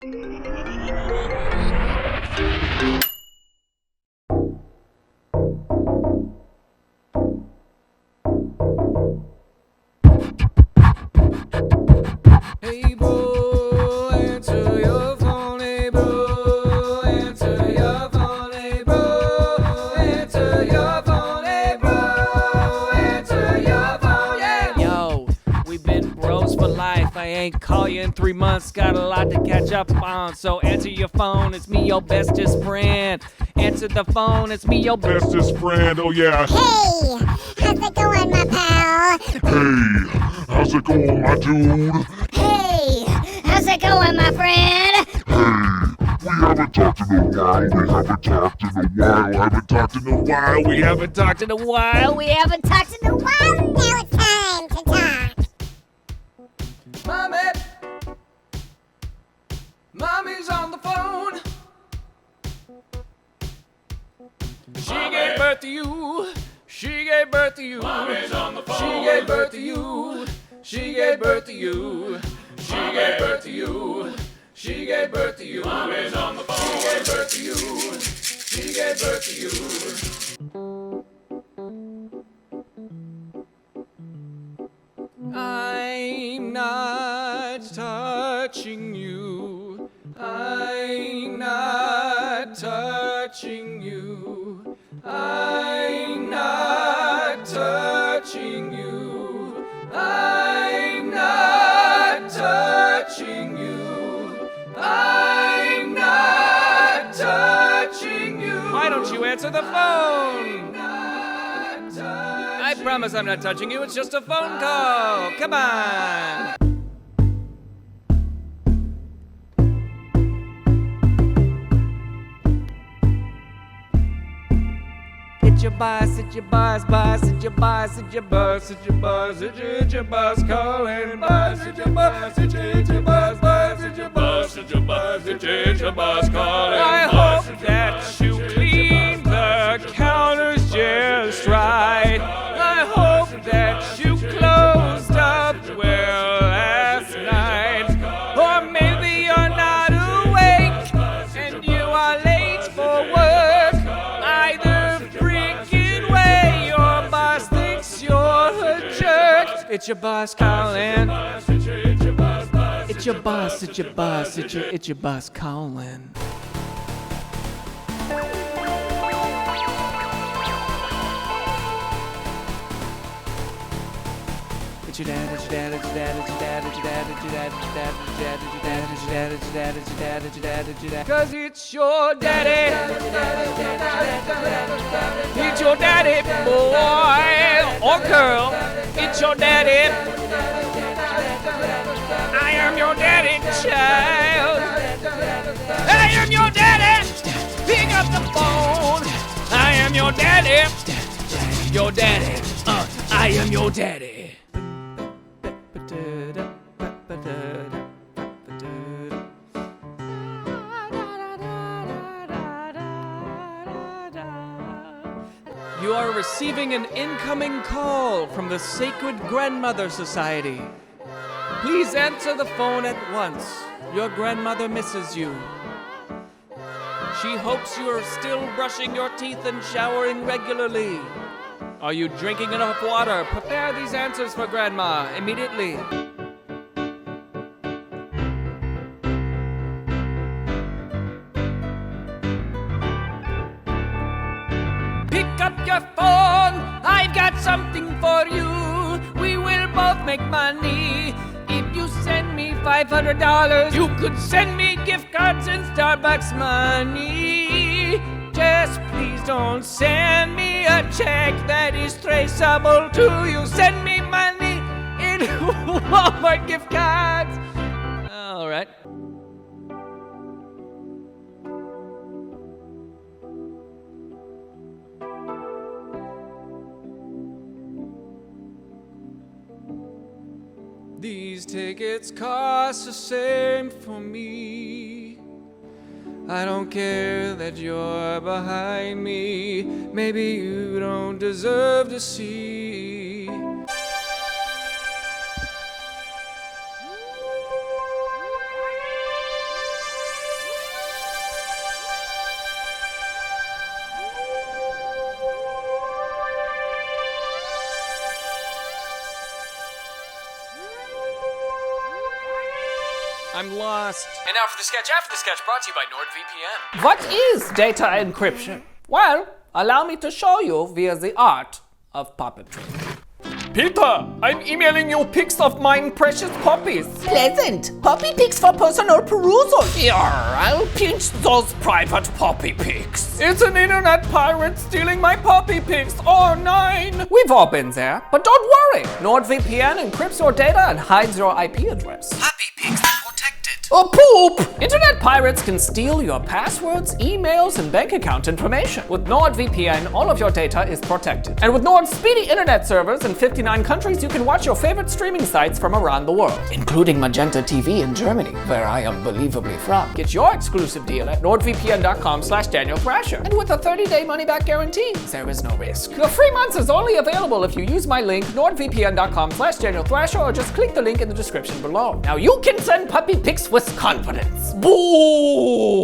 Hey bro, answer your phone, hey bro, answer your phone, hey bro, answer your phone, hey bro, answer your phone, yeah. Yo, we've been bros for life, I ain't call you in 3 months, got a lot to catch up on, so answer your phone, it's me, your bestest friend. Answer the phone, it's me, your bestest friend, oh yeah. Hey, how's it going, my pal? Hey, how's it going, my dude? Hey, how's it going, my friend? We haven't talked in a while, we haven't talked in a while, haven't talked in a while, we haven't talked in a while. We haven't talked in a while. Now it's time to talk. Mommy's on the phone. She gave birth to you. She gave birth to you. Mommy's on the phone. She gave birth to you. She gave birth to you. She gave birth to you. She gave birth to you. Mommy's on the phone. She gave birth to you. She gave birth to you. I'm not touching you. I'm not touching you. I'm not touching you. I'm not touching you. I'm not touching you. Why don't you answer the phone? I promise I'm not touching you, it's just a phone call. Come on. It's your boss, it's your boss, boss, it's your boss, it's your boss, it's your boss, it's your boss calling. Boss, it's your boss, it's your boss, boss, it's your boss, it's your boss, it's your boss calling. I hope that you clean the counters just right. I hope that you closed up well last night. Or maybe you're not awake and you are late for work. Either freaking way, your boss thinks you're a jerk. It's your boss calling. It's your boss, it's your boss, it's your boss calling. It's your dad, it's your dad, it's your dad, it's your dad, it's your dad, it's your dad, it's your dad, it's your dad, it's your dad, it's your dad, it's your dad, it's your dad, it's your dad. 'Cause it's your daddy. It's your daddy, boy or girl. It's your daddy. I am your daddy, child. I am your daddy. Pick up the phone. I am your daddy. Your daddy. I am your daddy. You are receiving an incoming call from the Sacred Grandmother Society. Please answer the phone at once. Your grandmother misses you. She hopes you are still brushing your teeth and showering regularly. Are you drinking enough water? Prepare these answers for Grandma immediately. Pick up your phone, I've got something for you. We will both make money. If you send me $500, you could send me gift cards and Starbucks money. Just please don't send me a check that is traceable to you. Send me money in Walmart gift cards. All right. These tickets cost the same for me. I don't care that you're behind me. Maybe you don't deserve to see. I'm lost. And now for the sketch after the sketch, brought to you by NordVPN. What is data encryption? Well, allow me to show you via the art of puppetry. Peter, I'm emailing you pics of mine precious puppies. Pleasant. Puppy pics for personal perusal. Here, I'll pinch those private puppy pics. It's an internet pirate stealing my puppy pics. Oh, nine. We've all been there, but don't worry. NordVPN encrypts your data and hides your IP address. Puppy pics are protected. Oh, poop! Internet pirates can steal your passwords, emails, and bank account information. With NordVPN, all of your data is protected. And with Nord's speedy internet servers in 59 countries, you can watch your favorite streaming sites from around the world, including Magenta TV in Germany, where I am believably from. Get your exclusive deal at nordvpn.com/Daniel Thrasher. And with a 30-day money-back guarantee, there is no risk. Your free month is only available if you use my link, nordvpn.com/Daniel Thrasher, or just click the link in the description below. Now you can send puppy pics with confidence. Boo!